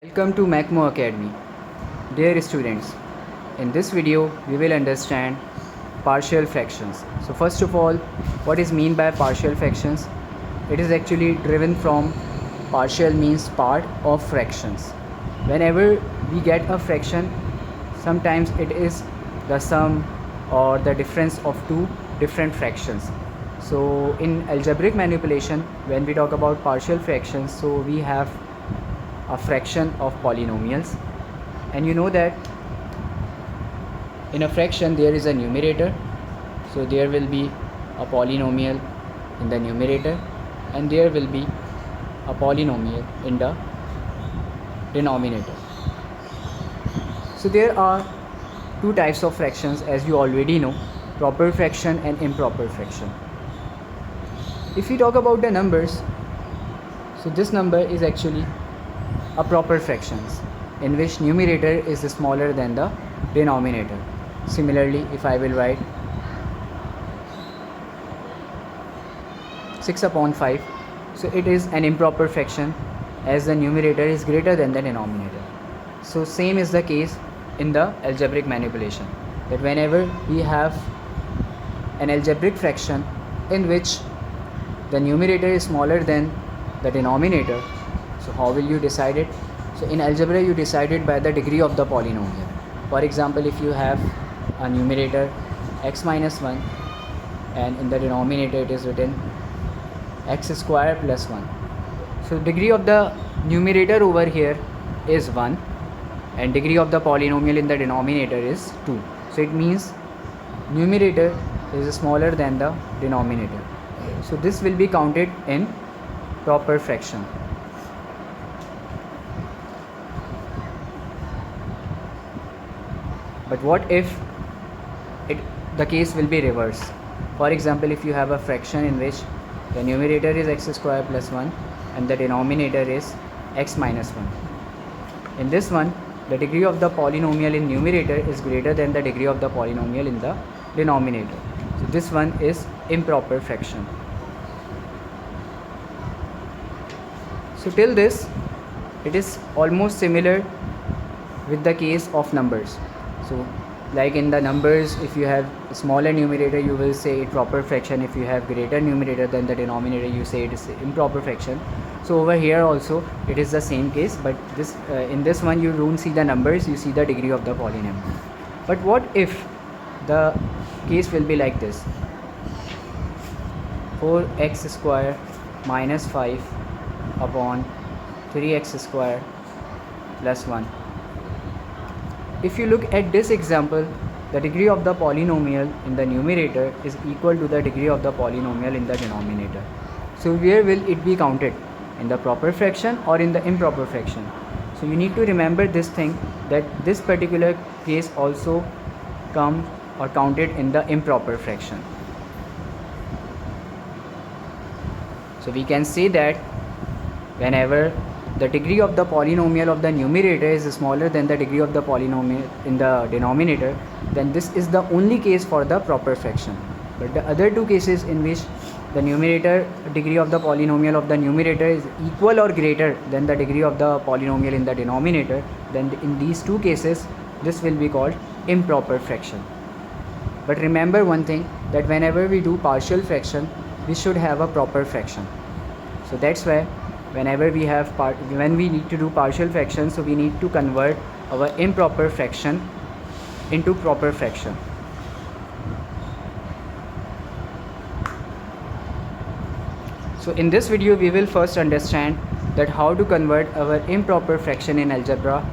Welcome to Macmo Academy. Dear students, in this video we will understand partial fractions. So first of all, what is mean by partial fractions? It is actually driven from partial means part of fractions. Whenever we get a fraction, sometimes it is the sum or the difference of two different fractions. So in algebraic manipulation, when we talk about partial fractions, so we have a fraction of polynomials, and you know that in a fraction there is a numerator, so there will be a polynomial in the numerator and there will be a polynomial in the denominator. So there are two types of fractions, as you already know: proper fraction and improper fraction. If we talk about the numbers, so this number is actually a proper fractions in which numerator is smaller than the denominator. Similarly, if I will write 6 upon 5, so it is an improper fraction as the numerator is greater than the denominator. So same is the case in the algebraic manipulation, that whenever we have an algebraic fraction in which the numerator is smaller than the denominator, so how will you decide it? So in algebra you decide it by the degree of the polynomial. For example, if you have a numerator x minus 1 and in the denominator it is written x square plus 1. So degree of the numerator over here is 1 and degree of the polynomial in the denominator is 2. So it means numerator is smaller than the denominator. So this will be counted in proper fraction. But what if the case will be reversed? For example, if you have a fraction in which the numerator is x square plus 1 and the denominator is x minus 1. In this one, the degree of the polynomial in numerator is greater than the degree of the polynomial in the denominator. So this one is improper fraction. So till this, it is almost similar with the case of numbers. So like in the numbers, if you have smaller numerator, you will say it proper fraction. If you have greater numerator than the denominator, you say it is improper fraction. So over here also it is the same case, but this in this one you don't see the numbers, you see the degree of the polynomial. But what if the case will be like this: 4x square minus 5 upon 3x square plus 1. If you look at this example, the degree of the polynomial in the numerator is equal to the degree of the polynomial in the denominator. So where will it be counted? In the proper fraction or in the improper fraction? So you need to remember this thing, that this particular case also come or counted in the improper fraction. So we can say that whenever the degree of the polynomial of the numerator is smaller than the degree of the polynomial in the denominator, then this is the only case for the proper fraction. But the other two cases in which the numerator degree of the polynomial of the numerator is equal or greater than the degree of the polynomial in the denominator, then in these two cases this will be called improper fraction. But remember one thing, that whenever we do partial fraction, we should have a proper fraction. So that's why whenever we have when we need to do partial fraction, so we need to convert our improper fraction into proper fraction. So in this video we will first understand that how to convert our improper fraction in algebra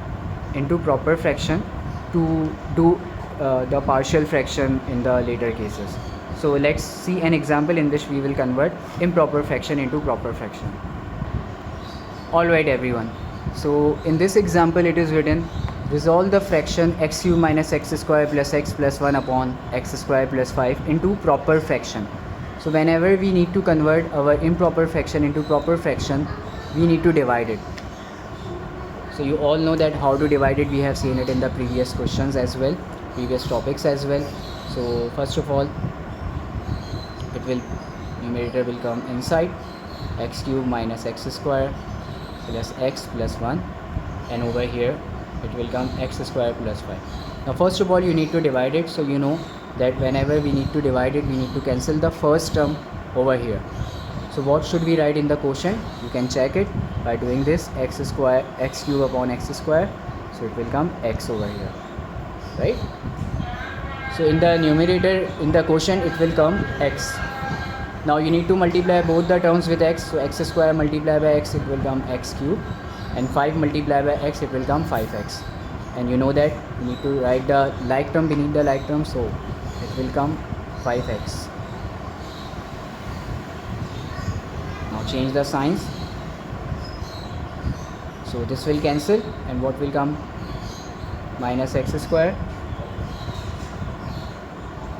into proper fraction to do the partial fraction in the later cases. So let's see an example in which we will convert improper fraction into proper fraction. Alright everyone, so in this example it is written: resolve the fraction x cube minus x square plus x plus 1 upon x square plus 5 into proper fraction. So whenever we need to convert our improper fraction into proper fraction, we need to divide it. So you all know that how to divide it, we have seen it in the previous questions as well, previous topics as well. So first of all, numerator will come inside, x cube minus x square plus x plus 1 and over here it will come x square plus 5. Now first of all you need to divide it, so you know that whenever we need to divide it, we need to cancel the first term over here. So what should we write in the quotient? You can check it by doing this, x square, x cube upon x square, so it will come x over here, right? So in the numerator, in the quotient, it will come x. Now you need to multiply both the terms with x, so x square multiplied by x, it will come x cube, and 5 multiplied by x, it will come 5x. And you know that you need to write the like term beneath the like term, so it will come 5x. Now change the signs, so this will cancel, and what will come? Minus x square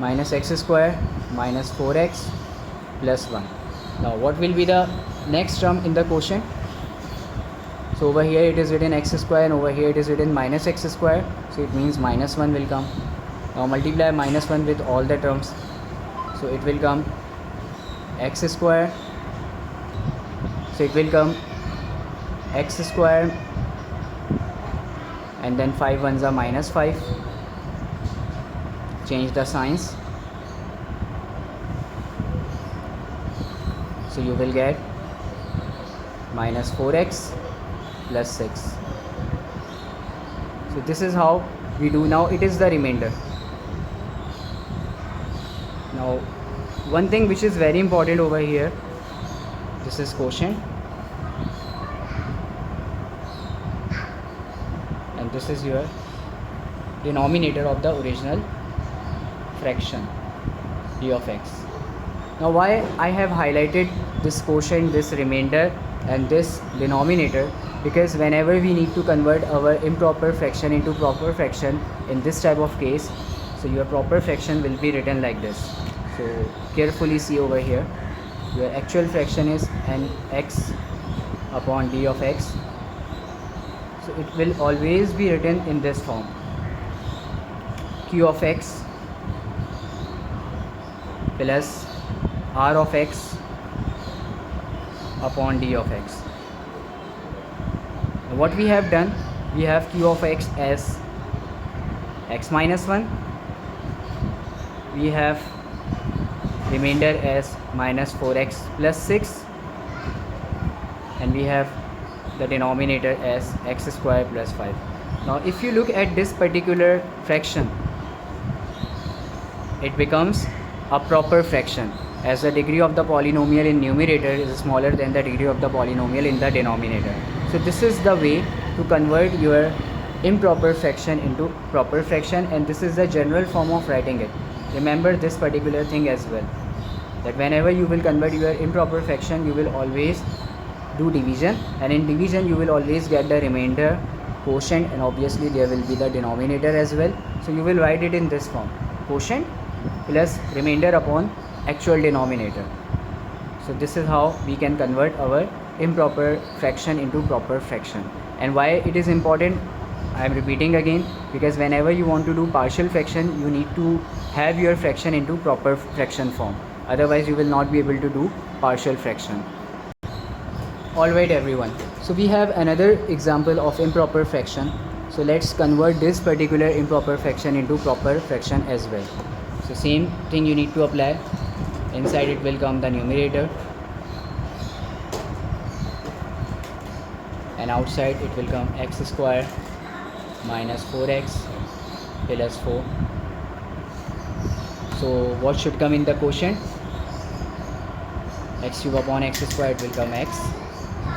minus x square minus 4x plus 1. Now what will be the next term in the quotient? So over here it is written x square, and over here it is written minus x square, so it means minus 1 will come. Now multiply minus 1 with all the terms, so it will come x square, so it will come x square, and then 5 ones are minus 5. Change the signs, so you will get minus 4x plus 6. So this is how we do. Now it is the remainder. Now one thing which is very important over here, this is quotient, and this is your denominator of the original fraction d of x. Now why I have highlighted this quotient, this remainder, and this denominator? Because whenever we need to convert our improper fraction into proper fraction in this type of case, so your proper fraction will be written like this. So carefully see over here, your actual fraction is n x upon d of x, so it will always be written in this form, q of x plus r of x upon d of x. What we have done, we have q of x as x minus 1, we have remainder as minus 4x plus 6, and we have the denominator as x square plus 5. Now if you look at this particular fraction, it becomes a proper fraction, as the degree of the polynomial in numerator is smaller than the degree of the polynomial in the denominator. So this is the way to convert your improper fraction into proper fraction, and this is the general form of writing it. Remember this particular thing as well, that whenever you will convert your improper fraction, you will always do division, and in division you will always get the remainder, quotient, and obviously there will be the denominator as well. So you will write it in this form, quotient plus remainder upon actual denominator. So this is how we can convert our improper fraction into proper fraction. And why it is important, I am repeating again, because whenever you want to do partial fraction, you need to have your fraction into proper fraction form, otherwise you will not be able to do partial fraction. Alright everyone, so we have another example of improper fraction. So let's convert this particular improper fraction into proper fraction as well. So same thing you need to apply. Inside it will come the numerator, and outside it will come x square minus 4x plus 4. So what should come in the quotient? X cube upon x square, it will come x.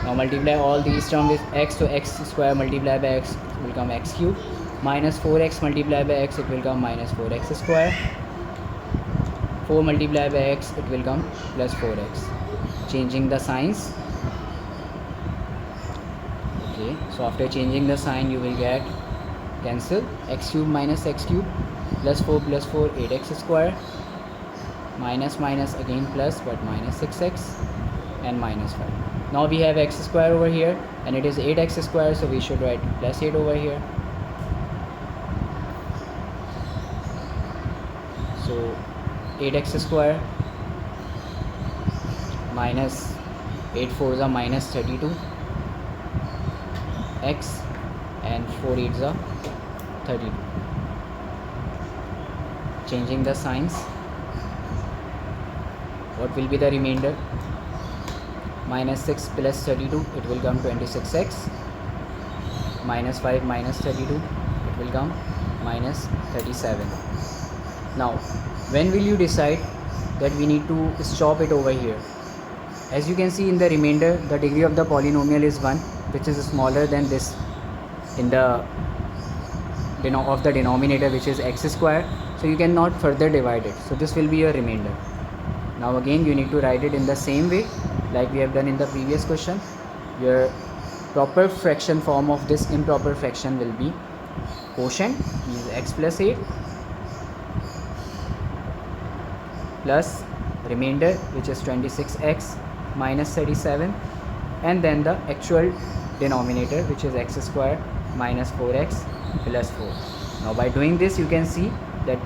Now multiply all these terms with x, so x square multiplied by x will come x cube, minus 4x multiplied by x, it will come minus 4x square, 4 multiplied by x, it will come plus 4x. Changing the signs. Okay, so after changing the sign, you will get cancel x cube minus x cube plus 4 8x square, minus minus again plus, but minus 6x and minus 5. Now we have x square over here, and it is 8x square, so we should write plus 8 over here. So 8x square minus 8 4s are minus 32 x and 4 8s are 32. Changing the signs, what will be the remainder? Minus 6 plus 32, it will come 26x. Minus 5 minus 32, it will come minus 37. Now, when will you decide that we need to stop it over here? As you can see in the remainder, the degree of the polynomial is 1, which is smaller than this in the of the denominator, which is x square. So you cannot further divide it. So this will be your remainder. Now again you need to write it in the same way like we have done in the previous question. Your proper fraction form of this improper fraction will be quotient is x plus 8 plus remainder, which is 26x minus 37, and then the actual denominator, which is x square minus 4x plus 4. Now by doing this you can see that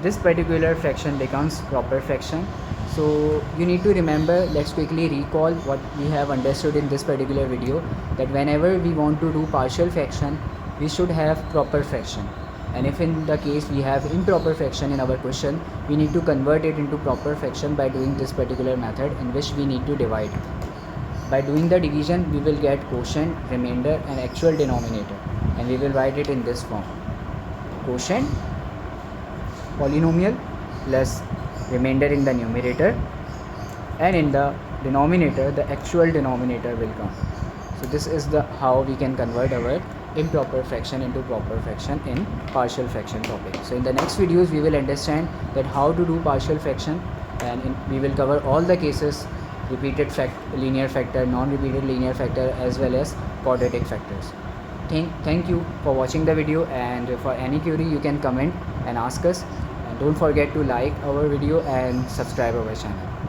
this particular fraction becomes proper fraction. So you need to remember, let's quickly recall what we have understood in this particular video, that whenever we want to do partial fraction, we should have proper fraction, and if in the case we have improper fraction in our question, we need to convert it into proper fraction by doing this particular method in which we need to divide. By doing the division, we will get quotient, remainder and actual denominator, and we will write it in this form: quotient polynomial plus remainder in the numerator, and in the denominator the actual denominator will come. So this is the how we can convert our improper fraction into proper fraction in partial fraction topic. So in the next videos we will understand that how to do partial fraction, and we will cover all the cases: repeated linear factor, non-repeated linear factor, as well as quadratic factors. Thank you for watching the video, and for any query you can comment and ask us, and don't forget to like our video and subscribe our channel.